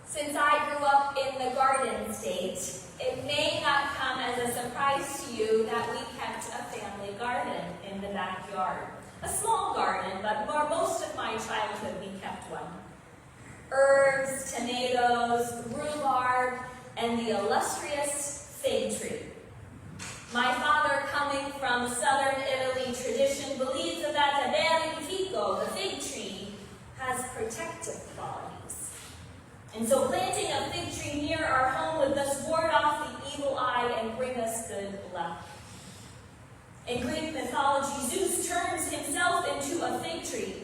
Since I grew up in the Garden State, it may not come as a surprise to you that we kept a family garden in the backyard. A small garden, but for most of my childhood we kept one. Herbs, tomatoes, rhubarb, and the illustrious fig tree. My father, coming from southern Italy tradition, believes that the verifico, the fig tree, has protective qualities. And so planting a fig tree near our home would thus ward off the evil eye and bring us good luck. In Greek mythology, Zeus turns himself into a fig tree.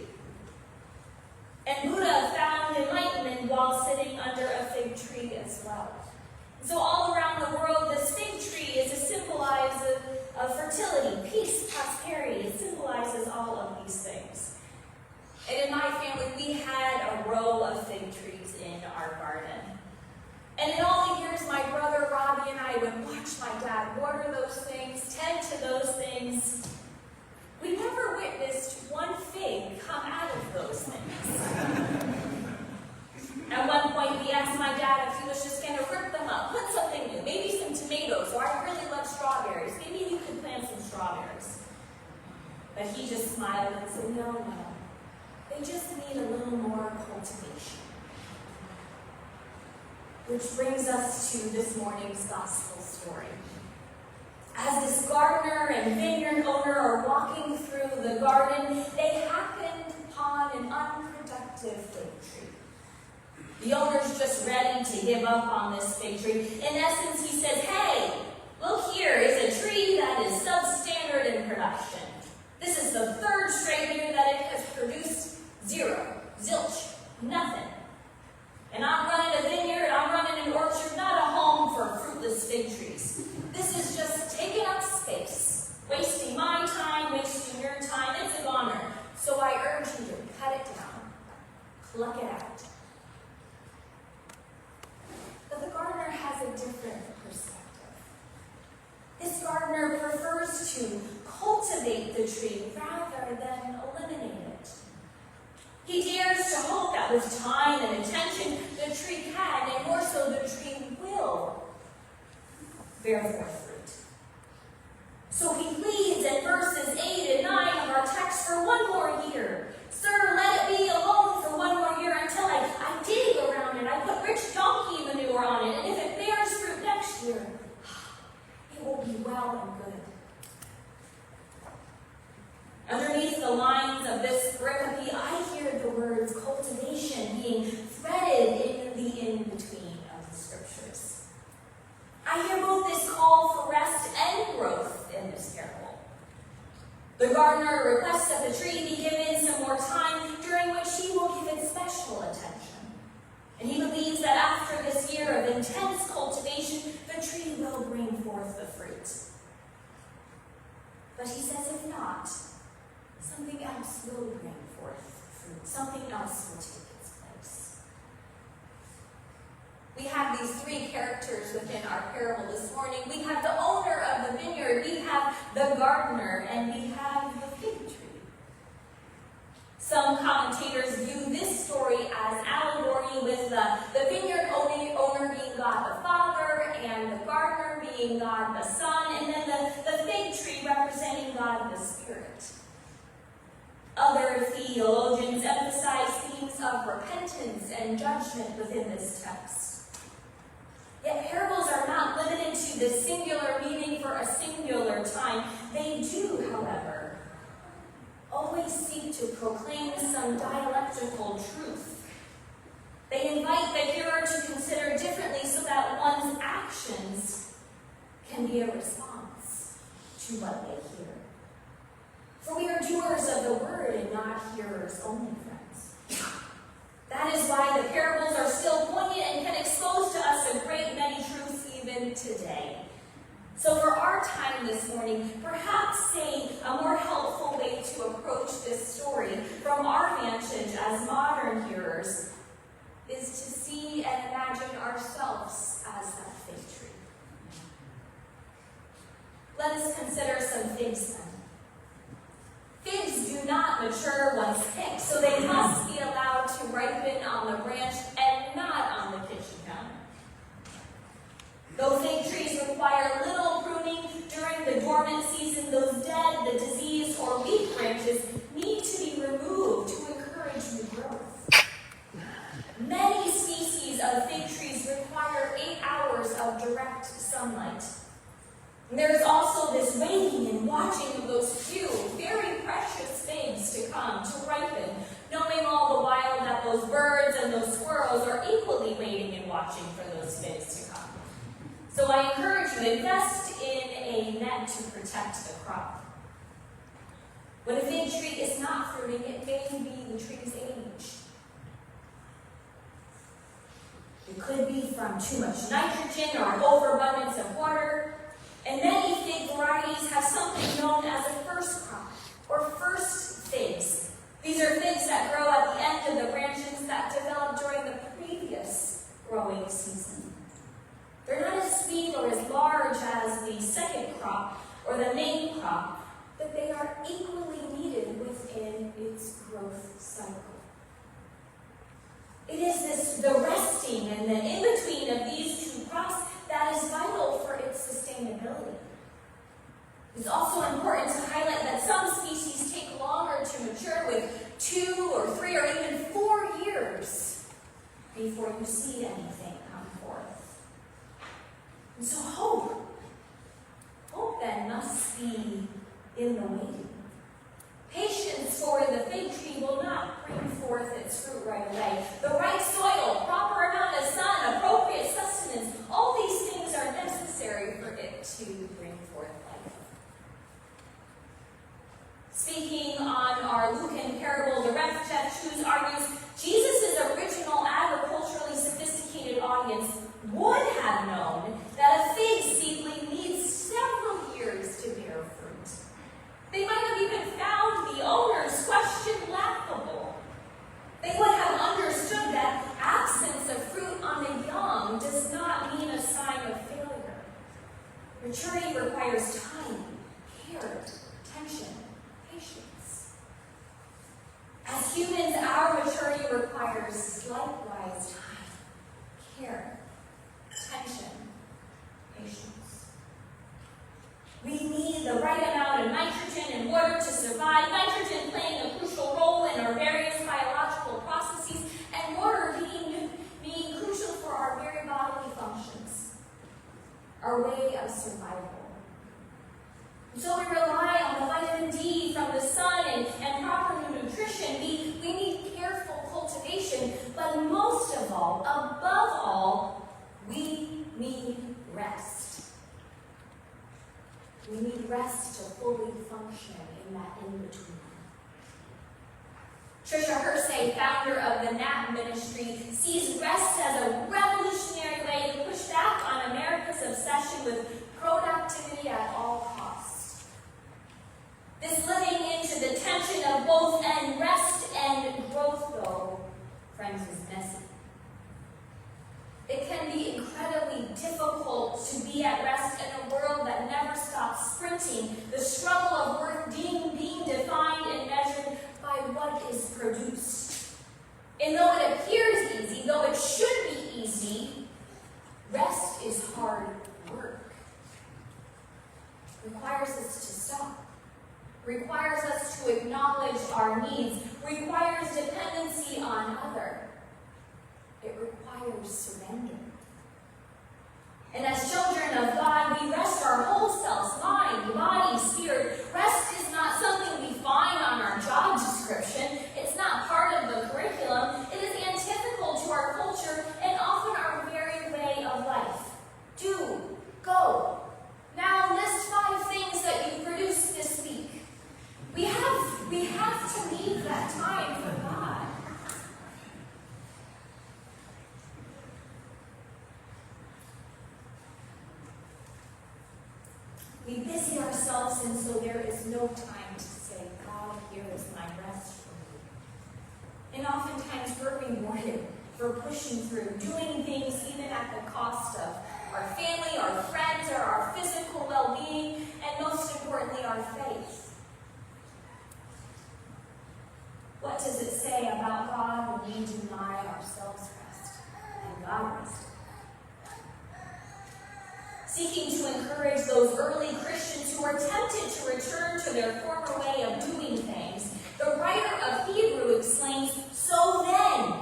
And Buddha found enlightenment while sitting under a fig tree as well. So all around the world, this fig tree is a symbolize of fertility, peace, prosperity. It symbolizes all of these things. And in my family, we had a row of fig trees in our garden. And in all the years, my brother Robbie and I would watch my dad water those things, tend to those things. We never witnessed one fig come out of those things. At one point, we asked my dad if he was just going to rip them up, put something new, maybe some tomatoes, or I really love strawberries. Maybe you could plant some strawberries. But he just smiled and said, no. They just need a little more cultivation. Which brings us to this morning's gospel story. As this gardener and vineyard owner are walking through the garden, they happened upon an unproductive fig tree. The owner's just ready to give up on this fig tree. In essence, he says, hey, look here is a tree that is substandard in production. This is the third straight year that it has produced zero, zilch, nothing. And I'm running a vineyard, I'm running an orchard, not a home for fruitless fig trees. This is just taking up space, wasting my time, wasting your time. It's a goner. So I urge you to cut it down, pluck it out. But the gardener has a different perspective. This gardener prefers to cultivate the tree rather than eliminate it. He dares to hope that with time and attention, the tree can, and more so, the tree will bear forth fruit. So he pleads in verses 8 and 9 of our text for one more year. Sir, let it be alone for one more year until I dig around it. I put rich donkey manure on it, and if it bears fruit next year, it will be well and good. Underneath the lines of this pericope, I hear the words cultivation being threaded in the in-between of the scriptures. I hear both this call for rest and growth in this parable. The gardener requests that the tree be given some more time, during which he will give it special attention. And he believes that after this year of intense cultivation, the tree will bring forth the fruit. But he says if not, something else will bring forth fruit. Something else will take its place. We have these three characters within our parable this morning. We have the owner of the vineyard, we have the gardener, and we have the fig tree. Some commentators view this story as allegory, with the vineyard owner being God the Father, and the gardener being God the Son, and then the fig tree representing God the Spirit. Other theologians emphasize themes of repentance and judgment within this text. Yet parables are not limited to the singular meaning for a singular time. They do, however, always seek to proclaim some dialectical truth. They invite the hearer to consider differently so that one's actions can be a response to what they hear. For we are doers of the word and not hearers only, friends. That is why the parables are still poignant and can expose to us a great many truths even today. So for our time this morning, perhaps a more helpful way to approach this story from our vantage as modern hearers is to see and imagine ourselves as that fig tree. Let us consider some figs then. Figs do not mature once picked, so they must be allowed to ripen on the branch and not on the kitchen of fig trees require 8 hours of direct sunlight. And there's also this waiting and watching of those few, very precious figs to come, to ripen, knowing all the while that those birds and those squirrels are equally waiting and watching for those figs to come. So I encourage you, invest in a net to protect the crop. When a fig tree is not fruiting, it may be the tree's age. It could be from too much nitrogen or an overabundance of water. And many fig varieties have something known as a first crop, or first figs. These are figs that grow at the end of the branches that developed during the previous growing season. They're not as sweet or as large as the second crop or the main crop, but they are equally needed within its growth cycle. It is the resting and the in-between of these two crops that is vital for its sustainability. It's also important to highlight that some species take longer to mature, with 2 or 3 or even 4 years before you see anything come forth. And so hope then must be in the waiting. Patience for the fig tree will not bring forth its fruit right away. The right soil, proper amount of sun, appropriate sustenance, all these things are necessary for it to bring forth life. Speaking on our Lucan parable, the Rev. Jeff Shoes argues Jesus' original agriculturally sophisticated audience would have known that a fig seedling needs several years to bear fruit. They might have even found the owner's question laughable. They would have understood that absence of fruit on the young does not mean a sign of failure. Maturity requires time, care, attention, patience. As humans, our maturity requires likewise time, care, attention, patience. We need the right amount of nitrogen and water to survive, nitrogen playing a crucial role in our various biological processes, and water being crucial for our very bodily functions, our way of survival. So we rely on the vitamin D from the sun and proper nutrition. We need careful cultivation, but most of all, above all, we need rest. We need rest to fully function in that in-between. Tricia Hersey, founder of the NAP ministry, sees rest as a revolutionary way to push back on America's obsession with productivity at all costs. This living into the tension of both and rest and growth, though, friends, is messy. It can be incredibly difficult to be at rest in a world that never stops sprinting, the struggle of worth being defined and measured by what is produced. And though it appears easy, though it should be easy, rest is hard work. Requires us to stop. Requires us to acknowledge our needs. Requires dependency on others. It requires surrender. And as children of God, we rest our whole selves, mind, body, spirit. Rest is not something we find on our job description. It's not part of the curriculum. It is antithetical to our culture and often our very way of life. Do, go. Now list 5 things that you produced this week. We have to leave that time for God. We busy ourselves, and so there is no time to say, God, here is my rest for me. And oftentimes we're rewarded for pushing through, doing things even at the cost of our family, our friends, or our physical well-being, and most importantly, our faith. What does it say about God when we deny ourselves rest and God rest? Seeking to encourage those early Christians who were tempted to return to their former way of doing things, the writer of Hebrews explains, so then,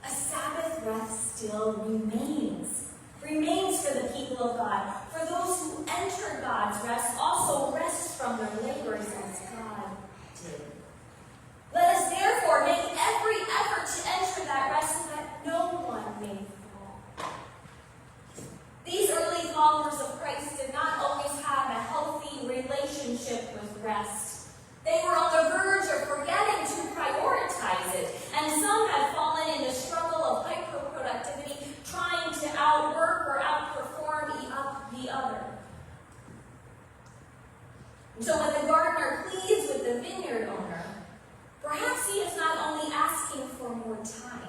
a Sabbath rest still remains. Remains for the people of God. For those who enter God's rest also rest from their labors as God did. Let us therefore make every effort to enter that rest so that no one may fall. These early followers of Christ did not always have a healthy relationship with rest. They were on the verge of forgetting to prioritize it, and some had fallen in the struggle of hyperproductivity, trying to outwork or outperform the other. And so when the gardener pleads with the vineyard owner, perhaps he is not only asking for more time,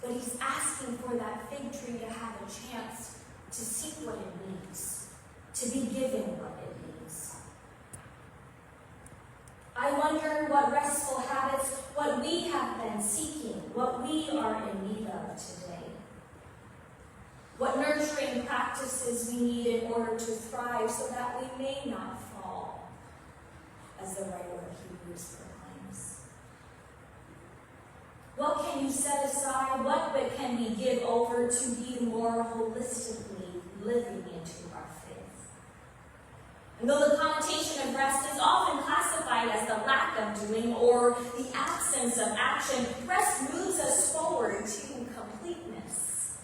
but he's asking for that fig tree to have a chance to seek what it needs, to be given what it needs. I wonder what restful habits, what we have been seeking, what we are in need of today. What nurturing practices we need in order to thrive so that we may not fall, as the writer of Hebrews proclaims. What can you set aside? What can we give over to be more holistically living into our faith? And though the connotation of rest is often classified as the lack of doing or the absence of action, rest moves us forward to completeness.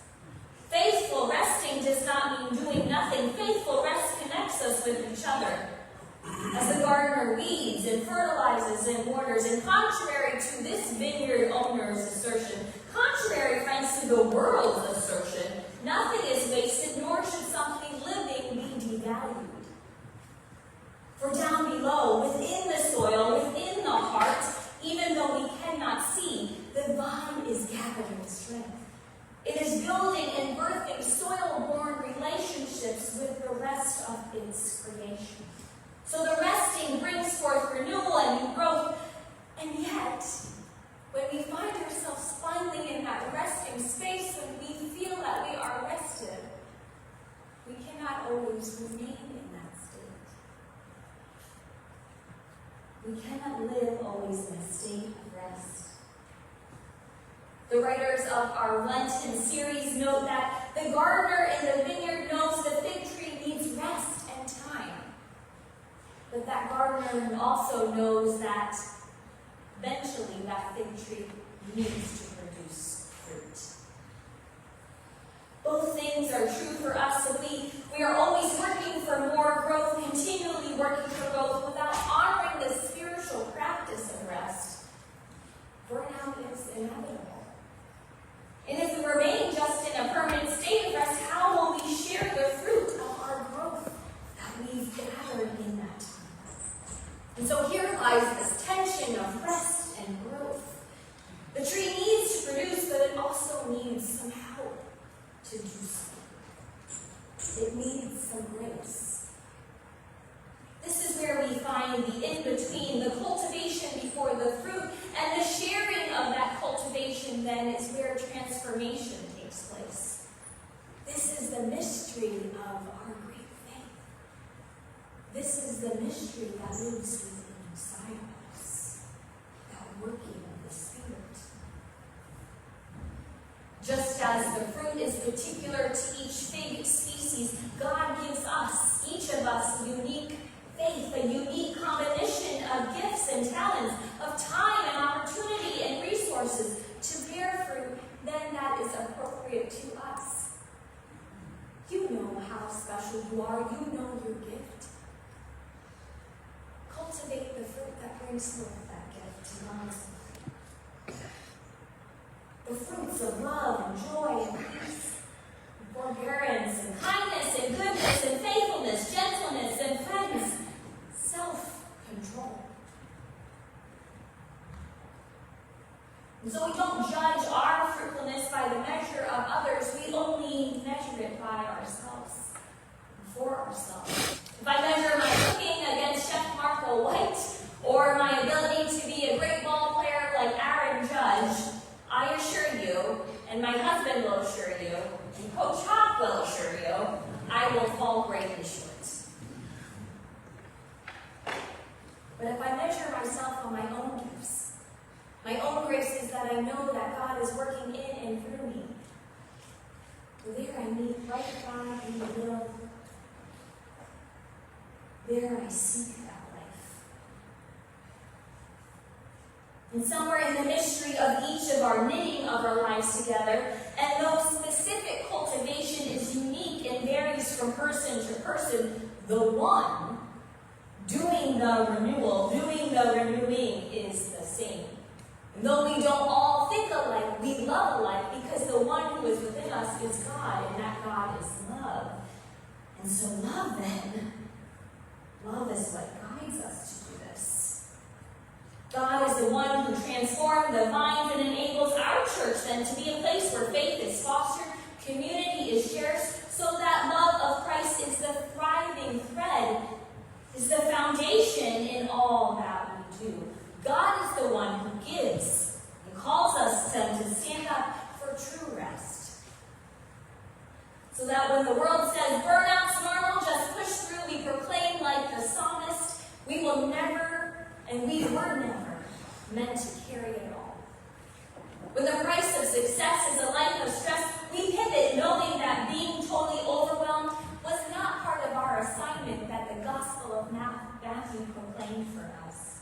Faithful resting does not mean doing nothing. Faithful rest connects us with each other. As the gardener weeds and fertilizes and waters, and contrary to this vineyard owner's assertion, contrary, friends, to the world's assertion, nothing is wasted, nor should something living be devalued. For down below, within the soil, within the heart, even though we cannot see, the vine is gathering strength. It is building and birthing soil-born relationships with the rest of its creation. So the resting brings forth renewal and new growth. And yet, when we find ourselves finally in that resting space, when we feel that we are rested, we cannot always remain in that state. We cannot live always in a state of rest. The writers of our Lenten series note that the gardener in the vineyard knows the fig tree needs rest and time. But that gardener also knows that eventually that fig tree needs to produce fruit. Both things are true for us, so we are always working for more growth, continually working for growth without honoring the spiritual practice of rest. Burnout is inevitable. And if we remain just in a permanent state of rest, how will we share the fruit of our growth that we've gathered in that time? And so here lies this tension of rest and growth. The tree needs to produce, but it also needs some help to do so. It needs some grace. This is where we find the in-between, the cultivation before the fruit, and the sharing of that cultivation then is where transformation takes place. This is the mystery of our great faith. This is the mystery that lives within inside of us, that working of the Spirit. Just as the fruit is particular to each fig species, God gives us, each of us, unique faith, a unique combination of gifts and talents, of time and opportunity and resources to bear fruit, then that is appropriate to us. You know how special you are. You know your gift. Cultivate the fruit that brings forth that gift to God's life. The fruits of love and joy and peace, and forbearance and kindness and goodness and faithfulness, gentleness and friends, self-control. And so we don't judge our fruitfulness by the measure of others. We only measure it by ourselves, for ourselves. If I measure my cooking against Chef Marco White, or my ability to be a great ball player like Aaron Judge, I assure you, and my husband will assure you, and Coach Hawk will assure you, I will fall greatly short. But if I measure myself on my own gifts, my own graces that I know that God is working in and through me, For there I meet right God in the will. There I seek that life. And somewhere in the mystery of each of our knitting of our lives together, and though specific cultivation is unique and varies from person to person, the one doing the renewal, doing the renewing is the same. And though we don't all think alike, we love alike because the one who is within us is God, and that God is love. And so love then, love is what guides us to do this. God is the one who transformed the vines and enables our church then to be a place where faith is fostered, community is shared, so that love of Christ is the thriving thread, is the foundation in all that we do. God is the one who gives and calls us to stand up for true rest. So that when the world says burnout's normal, just push through, we proclaim like the psalmist, we will never, and we were never meant to carry it all. When the price of success is a life of stress, we pivot knowing that being totally overwhelmed was not part of our assignment that the Gospel of Matthew proclaimed for us.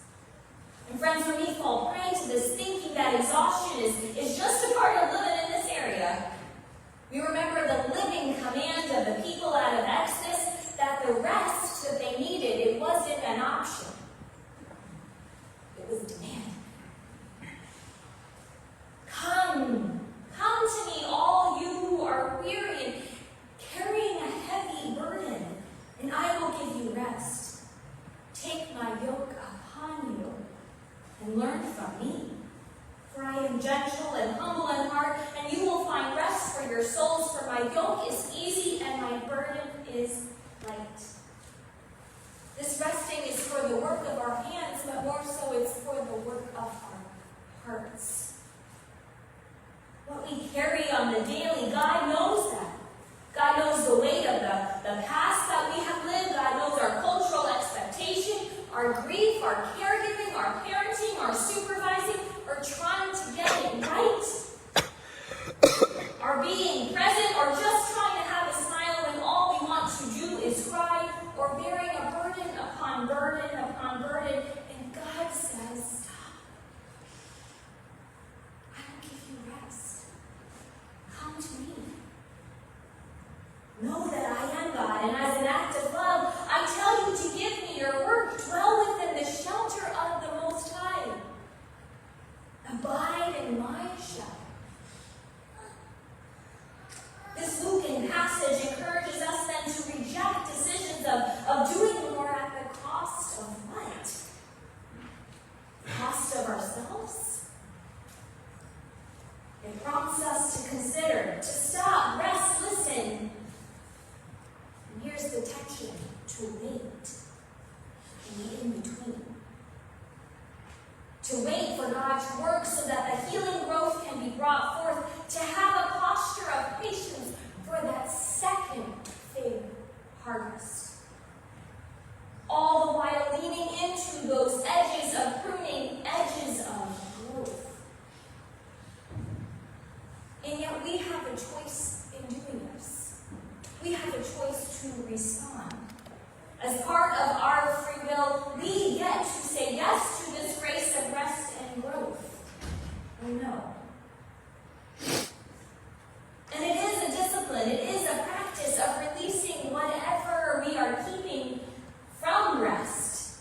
And friends, when we fall prey to this thinking that exhaustion is just a part of living in this area, we remember the living command of the people out of Exodus that the rest that they needed, it wasn't an option. It was demand. Come to me, all you who are weary and carrying a heavy burden, and I will give you rest. Take my yoke upon you and learn from me. For I am gentle and humble in heart, and you will find rest for your souls. For my yoke is easy and my burden is light. This resting is for the work of our hands, but more so it's for the work of our hearts. What we carry on the daily, God knows that. God knows the weight of the past that we have lived. God knows our cultural expectation, our grief, our caregiving, our parenting, our supervising, or trying to get it right. Our being present, or just trying to have a smile when all we want to do is cry, or bearing a burden upon burden upon burden. And God says, stop. I will give you rest. Come to me. Know that I am God, and as an act of love, I tell you to give me your work. Dwell within the shelter of the Most High. Abide in my shadow. This Lucan passage encourages us then to reject decisions of doing more at the cost of what? The cost of ourselves? It prompts us to consider, to stop, rest, listen. And here's the tension, to wait in the in-between. To wait for God to work so that the healing growth can be brought forth, to have a posture of patience for that second fig harvest. All the while leaning into those edges of pruning, edges of growth. And yet we have a choice in doing this. We have a choice to respond. As part of our free will, we get to say yes to this grace of rest and growth. Or no. And it is a discipline, it is a practice of releasing whatever we are keeping from rest.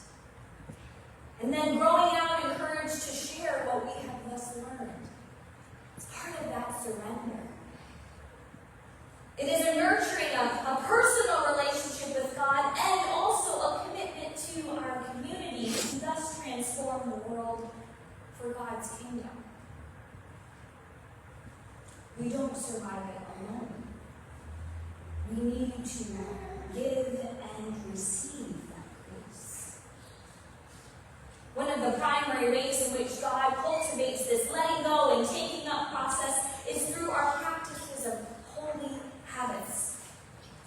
And then growing out in courage to share what we have thus learned. It's part of that surrender. It is a nurturing, a personal relationship with God, and also a commitment to our community to thus transform the world for God's kingdom. We don't survive it alone. We need to give and receive that grace. One of the primary ways in which God cultivates this letting go and taking up process is through our practices of holy habits.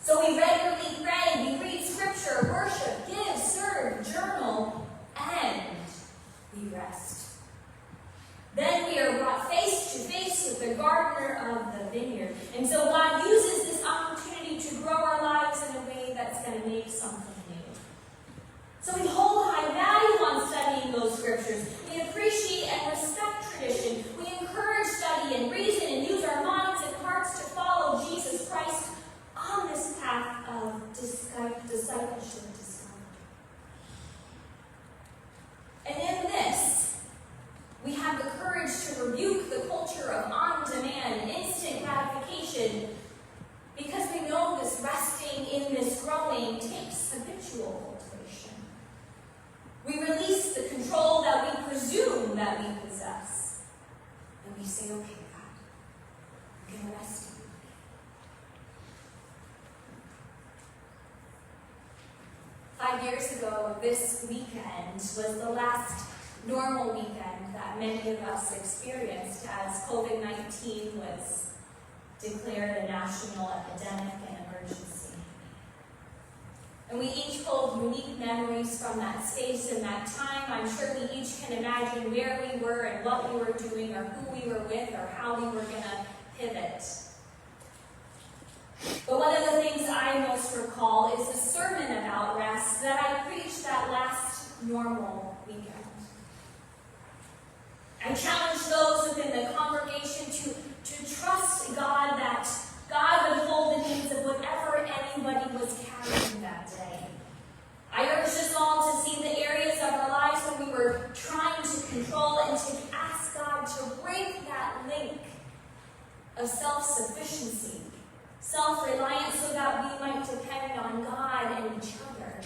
So we regularly pray, we read scripture, worship, give, serve, journal, and we rest. Then we are brought face to face with the gardener of the vineyard. And so God uses in a resting. 5 years ago, this weekend was the last normal weekend that many of us experienced as COVID-19 was declared a national epidemic and emergency. And we each hold unique memories from that space and that time. I'm sure we each can imagine where we were and what we were doing or who we were with or how we were going to pivot. But one of the things I most recall is the sermon about rest that I preached that last normal weekend. I challenged those within the congregation to trust God, that God would hold the needs of whatever anybody was carrying that day. I urged us all to see the areas of our lives where we were trying to control and to ask God to break that link of self-sufficiency, self-reliance, so that we might depend on God and each other,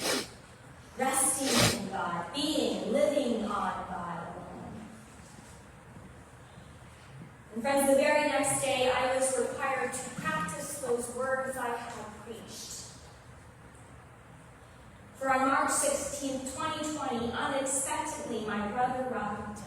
resting in God, living on God alone. And friends, the very next day I was required to practice those words I had preached. For on March 16, 2020, unexpectedly, my brother Robert died.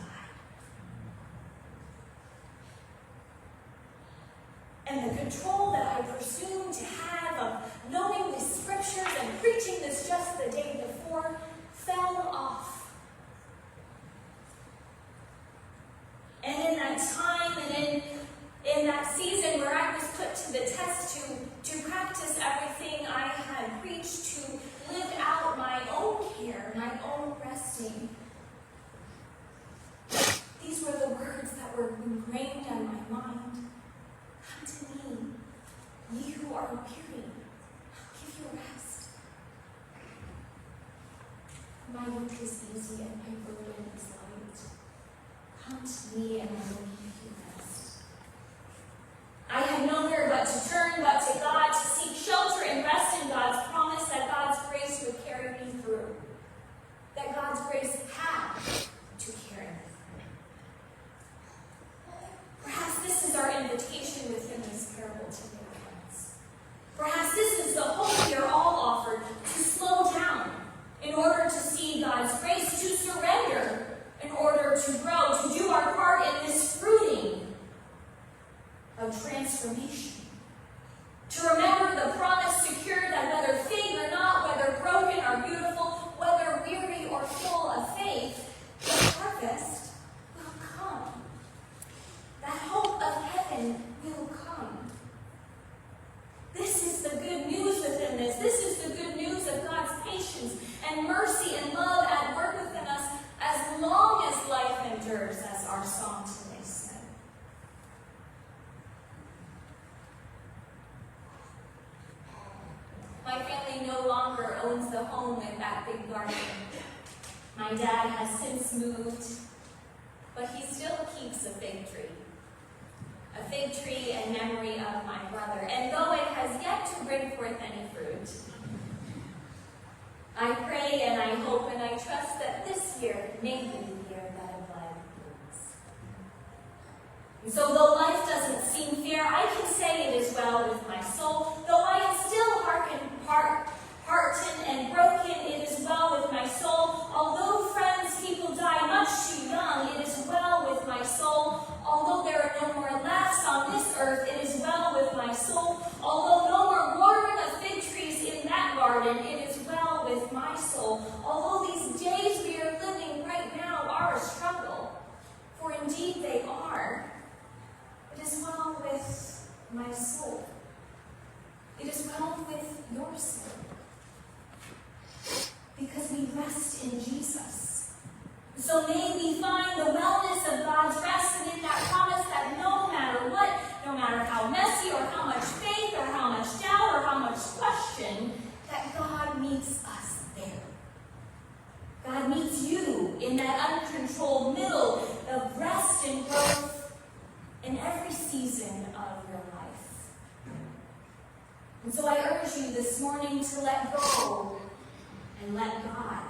And the control that I presumed to have of knowing the scriptures and preaching this just the day before fell off. And in that time and in that season where I was put to the test to practice everything I had preached, to live out my own care, my own resting, these were the words that were ingrained on my mind. Come to me, ye who are weary, I'll give you rest. My yoke is easy and my burden is light. Come to me and I will give you rest. I had nowhere but to turn but to God, to seek shelter and rest in God's promise that God's grace would carry me through. That God's grace had to carry me through. Perhaps this is our invitation within this parable today, friends. Perhaps this is the hope we are all offered, to slow down in order to see God's grace, to surrender in order to grow, to do our part in this fruiting of transformation. To remember the promise secured that whether fig or not, whether broken or beautiful, whether weary or full of faith, the harvest will come. That hope of heaven will come. This is the good news within this. This is the good news of God's patience and mercy and love at work within us as long as life endures, as our song today said. My family no longer owns the home in that big garden. My dad has since moved, but he still keeps a fig tree. A fig tree in memory of my brother. And though it has yet to bring forth any fruit, I pray and I hope and I trust that this year may be the year that a bud blooms. And so though life doesn't seem fair, I can say it is well with my soul. Though I am still heartened and broken, it is well with my soul. Although, friends, people die much too young, it is well with my soul. Although there are no more laughs on this earth, it is well with my soul. Although no more watering of fig trees in that garden, it is well with my soul. Although these days we are living right now are a struggle, for indeed they are, it is well with my soul. It is well with your soul. Because we rest in Jesus. So may we find the wellness of God's rest and in that promise that no matter what, no matter how messy or how much faith or how much doubt or how much question, that God meets us there. God meets you in that uncontrolled middle of rest and growth in every season of your life. And so I urge you this morning to let go and let God.